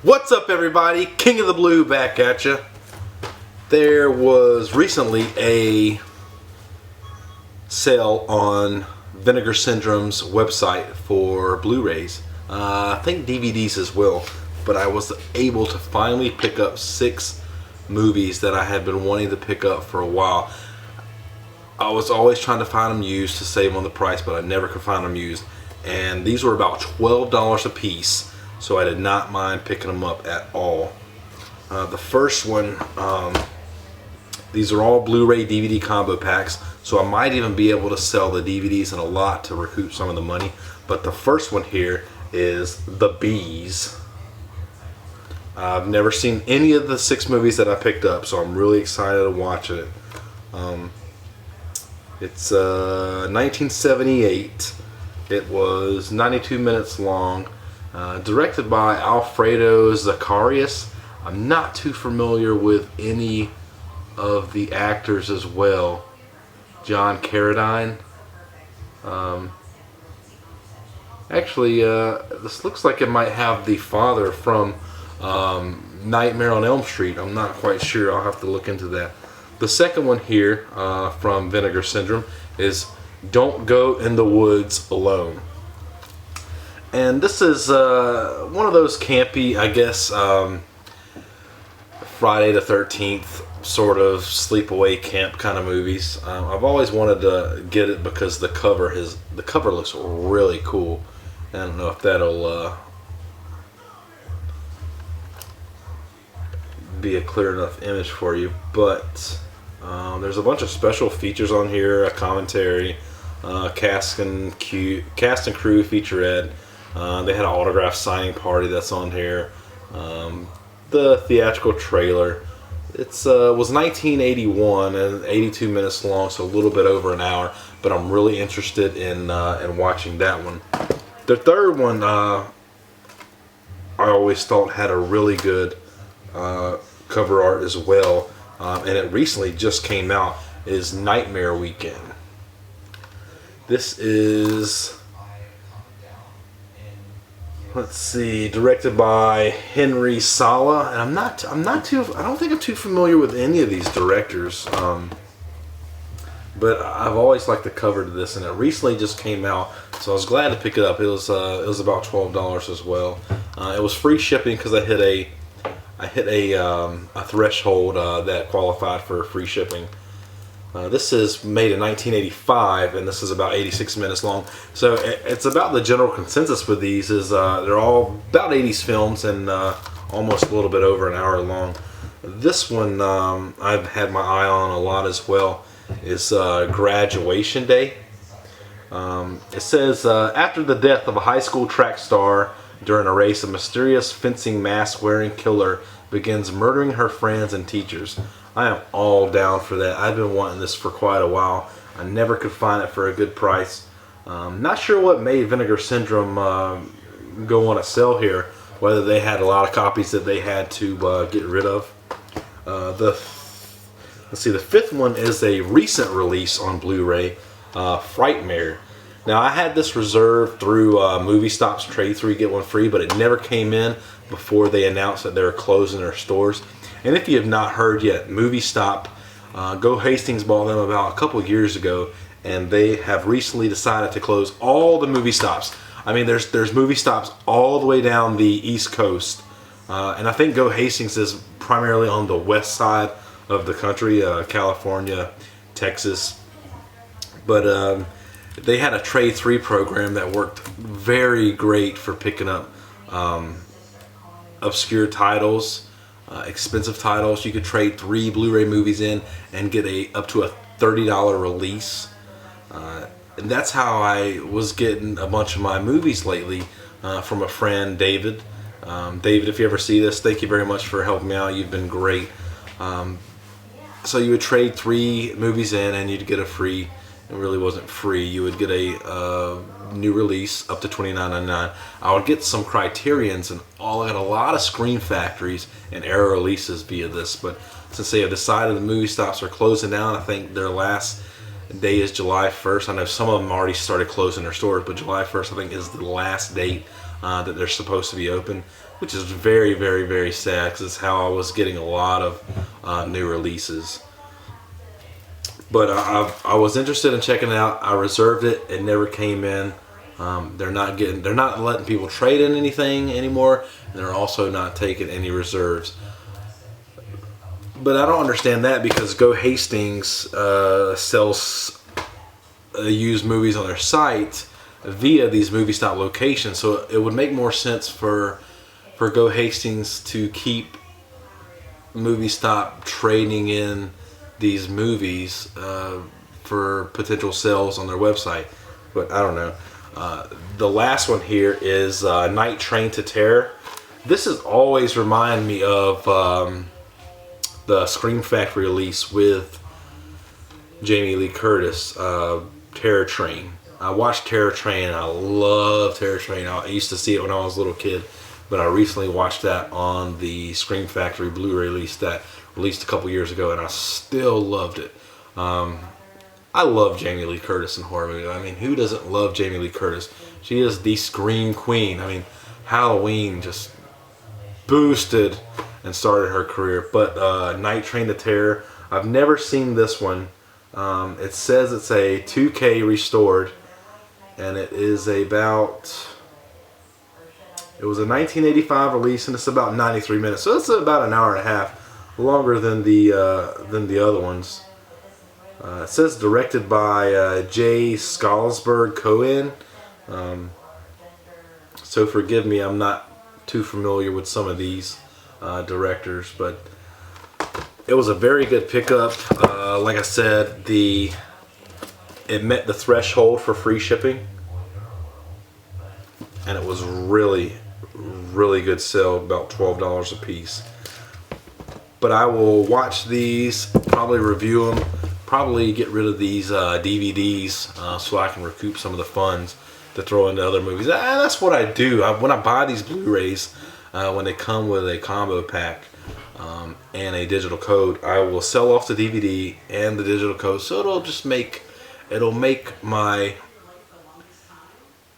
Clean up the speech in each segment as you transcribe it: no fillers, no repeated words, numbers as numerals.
What's up, everybody? King of the Blue back at you. There was recently a sale on Vinegar Syndrome's website for Blu-rays. I think DVDs as well. But I was able to finally pick up 6 movies that I had been wanting to pick up for a while. I was always trying to find them used to save on the price, but I never could find them used. And these were about $12 a piece, so I did not mind picking them up at all. The first one, these are all Blu-ray DVD combo packs, so I might even be able to sell the DVDs in a lot to recoup some of the money. But the first one here is The Bees. I've never seen any of the 6 movies that I picked up, so I'm really excited to watch it. It's 1978. It was 92 minutes long. Directed by Alfredo Zacharias. I'm not too familiar with any of the actors as well. John Carradine. Actually, this looks like it might have the father from Nightmare on Elm Street. I'm not quite sure. I'll have to look into that. The second one here from Vinegar Syndrome is Don't Go in the Woods Alone. And this is one of those campy, I guess, Friday the 13th sort of sleepaway camp kind of movies. I've always wanted to get it because the cover looks really cool. I don't know if that'll be a clear enough image for you, but there's a bunch of special features on here, a commentary, cast and crew featurette. They had an autograph signing party that's on here. The theatrical trailer. It was 1981 and 82 minutes long, so a little bit over an hour. But I'm really interested in watching that one. The third one, I always thought had a really good cover art as well, and it recently just came out. Is Nightmare Weekend. This is, let's see, directed by Henry Sala, and I don't think I'm too familiar with any of these directors, but I've always liked the cover to this, and it recently just came out, so I was glad to pick it up. It was about $12 as well. It was free shipping because I hit a threshold that qualified for free shipping. This is made in 1985, and this is about 86 minutes long. So it's about the general consensus with these is they're all about 80s films and almost a little bit over an hour long. This one I've had my eye on a lot as well. Is Graduation Day. It says, after the death of a high school track star during a race, a mysterious fencing mask-wearing killer begins murdering her friends and teachers. I am all down for that. I've been wanting this for quite a while. I never could find it for a good price. Not sure what made Vinegar Syndrome go on a sale here. Whether they had a lot of copies that they had to get rid of. Let's see, the 5th one is a recent release on Blu-ray, Frightmare. Now, I had this reserved through Movie Stop's Trade 3 Get One Free, but it never came in before they announced that they were closing their stores. And if you have not heard yet, Movie Stop, Go Hastings bought them about a couple years ago, and they have recently decided to close all the movie stops. I mean, there's movie stops all the way down the East Coast, and I think Go Hastings is primarily on the west side of the country, California, Texas. But they had a Trade 3 program that worked very great for picking up obscure titles, expensive titles. You could trade 3 Blu-ray movies in and get up to a $30 release. And that's how I was getting a bunch of my movies lately from a friend, David. David, if you ever see this, thank you very much for helping me out. You've been great. So you would trade 3 movies in and you'd get a free. It really wasn't free. You would get a new release up to $29.99. I would get some Criterions, and I got a lot of Screen Factories and Arrow releases via this. But since they have decided the movie stops are closing down, I think their last day is July 1st. I know some of them already started closing their stores, but July 1st I think is the last date that they're supposed to be open, which is very, very, very sad because it's how I was getting a lot of new releases. But I was interested in checking it out. I reserved it. It never came in. They're not letting people trade in anything anymore, and they're also not taking any reserves. But I don't understand that because Go Hastings sells used movies on their site via these movie stop locations. So it would make more sense for Go Hastings to keep movie stop trading in these movies for potential sales on their website. But I don't know. The last one here is Night Train to Terror. This has always reminded me of the Scream Factory release with Jamie Lee Curtis, Terror Train. I watched Terror Train and I love Terror Train. I used to see it when I was a little kid, but I recently watched that on the Scream Factory Blu-ray release that released a couple years ago, and I still loved it. I love Jamie Lee Curtis in horror movies. I mean, who doesn't love Jamie Lee Curtis? She is the Scream Queen. I mean, Halloween just boosted and started her career. But Night Train to Terror, I've never seen this one. It says it's a 2K restored, and it is about... It was a 1985 release, and it's about 93 minutes, so it's about an hour and a half longer than the other ones. It says directed by J. Scalesberg Cohen. So forgive me, I'm not too familiar with some of these directors, but it was a very good pickup. Like I said, it met the threshold for free shipping, and it was really good sale, about $12 a piece. But I will watch these, probably review them, probably get rid of these DVDs so I can recoup some of the funds to throw into other movies. And that's what I do. When I buy these Blu-rays, when they come with a combo pack and a digital code, I will sell off the DVD and the digital code, so it'll make my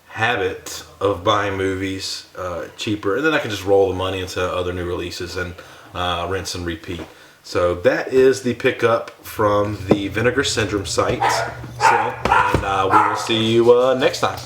habit of buying movies cheaper, and then I can just roll the money into other new releases and rinse and repeat. So that is the pickup from the Vinegar Syndrome site. And we will see you next time.